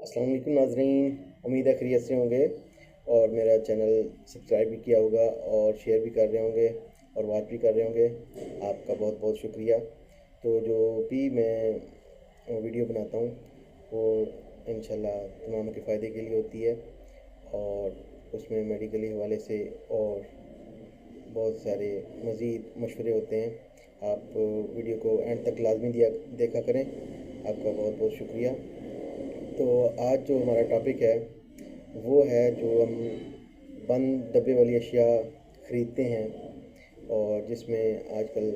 अस्सलाम वालेकुम नाज़रीन, उम्मीद है खैरियत से होंगे और मेरा चैनल सब्सक्राइब भी किया होगा और शेयर भी कर रहे होंगे और वॉच भी कर रहे होंगे। आपका बहुत बहुत शुक्रिया। तो जो भी मैं वीडियो बनाता हूँ वो इंशाल्लाह तमाम के फ़ायदे के लिए होती है और उसमें मेडिकली हवाले से और बहुत सारे मज़ीद मशवरे होते हैं। आप वीडियो को एंड तक लाजमी देखा करें। आपका बहुत बहुत शुक्रिया। तो आज जो हमारा टॉपिक है वो है जो हम बंद डब्बे वाली अशिया ख़रीदते हैं और जिसमें आजकल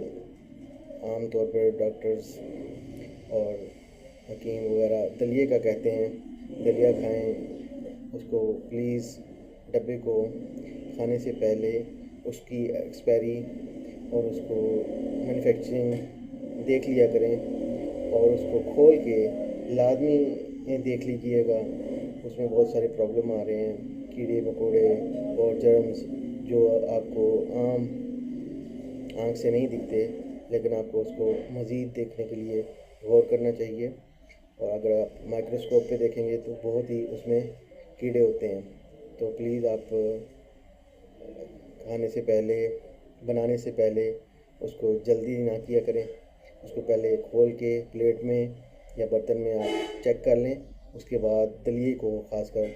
आम तौर पर डॉक्टर्स और हकीम वगैरह दलिए का कहते हैं। दलिया खाएं, उसको प्लीज़ डब्बे को खाने से पहले उसकी एक्सपायरी और उसको मैन्युफैक्चरिंग देख लिया करें और उसको खोल के लाजमी देख लीजिएगा। उसमें बहुत सारे प्रॉब्लम आ रहे हैं, कीड़े मकोड़े और जर्म्स जो आपको आम आँख से नहीं दिखते, लेकिन आपको उसको मज़ीद देखने के लिए गौर करना चाहिए। और अगर आप माइक्रोस्कोप पे देखेंगे तो बहुत ही उसमें कीड़े होते हैं। तो प्लीज़ आप खाने से पहले, बनाने से पहले उसको जल्दी ना किया करें। उसको पहले खोल के प्लेट में या बर्तन में आप चेक कर लें। उसके बाद दलिए को ख़ासकर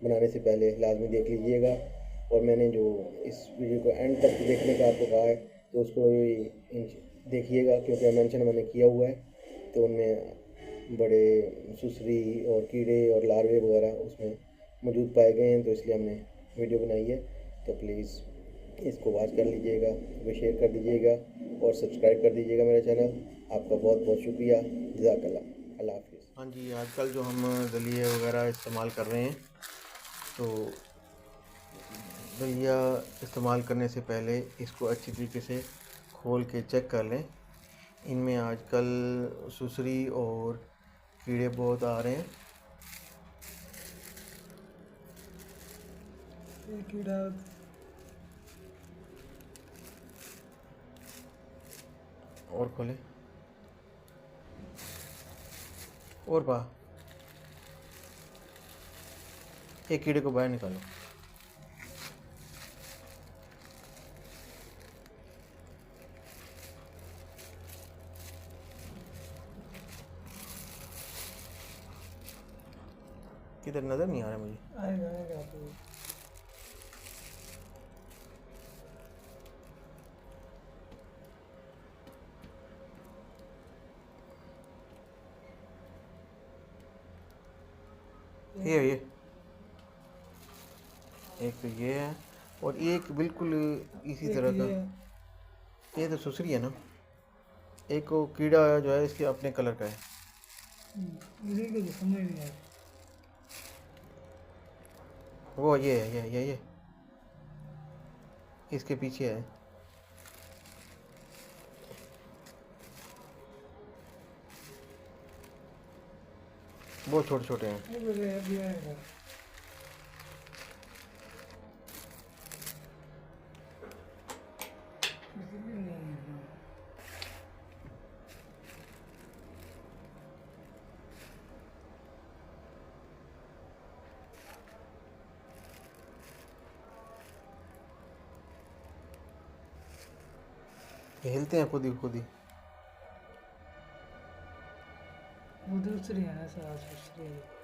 बनाने से पहले लाजमी देख लीजिएगा। और मैंने जो इस वीडियो को एंड तक देखने का आपको कहा है तो उसको देखिएगा, क्योंकि मेंशन मैंने किया हुआ है। तो उनमें बड़े सुसरी और कीड़े और लार्वे वगैरह उसमें मौजूद पाए गए हैं, तो इसलिए हमने वीडियो बनाई है। तो प्लीज़ इसको वॉच कर लीजिएगा, वो शेयर कर दीजिएगा और सब्सक्राइब कर दीजिएगा मेरा चैनल। आपका बहुत बहुत शुक्रिया। जज़ाकल्लाह। अल्लाह हाफ़िज़। हाँ जी, आजकल जो हम दलिए वगैरह इस्तेमाल कर रहे हैं, तो दलिया इस्तेमाल करने से पहले इसको अच्छी तरीके से खोल के चेक कर लें। इनमें आजकल सुसरी और कीड़े बहुत आ रहे हैं। ये कीड़ा और खोले और एक कीड़े को बाहर निकालो। किधर नज़र नहीं आ रहा मुझे। आएगा आएगा तो ये एक तो ये है और एक बिल्कुल इसी तरह का। ये तो सुसरी है ना। एक वो कीड़ा जो है इसके अपने कलर का है। इसी को तो समझ नहीं आया। वो ये है, ये इसके पीछे है। बहुत छोटे छोटे हैं। ये हिलते हैं खुद ही। वो दूसरी है ना, दूसरी है।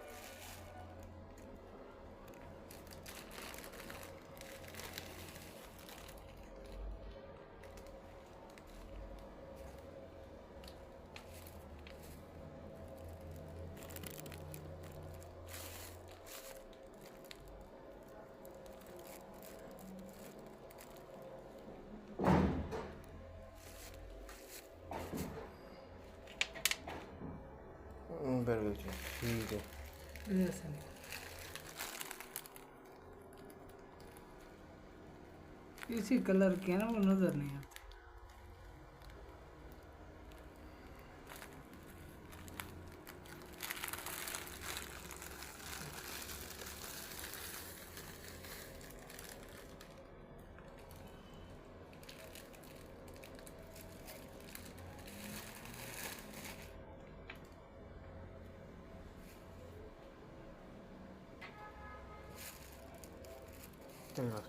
बिल्कुल ठीक है। इसी कलर के ना, वो नजर नहीं आता। धन्यवाद।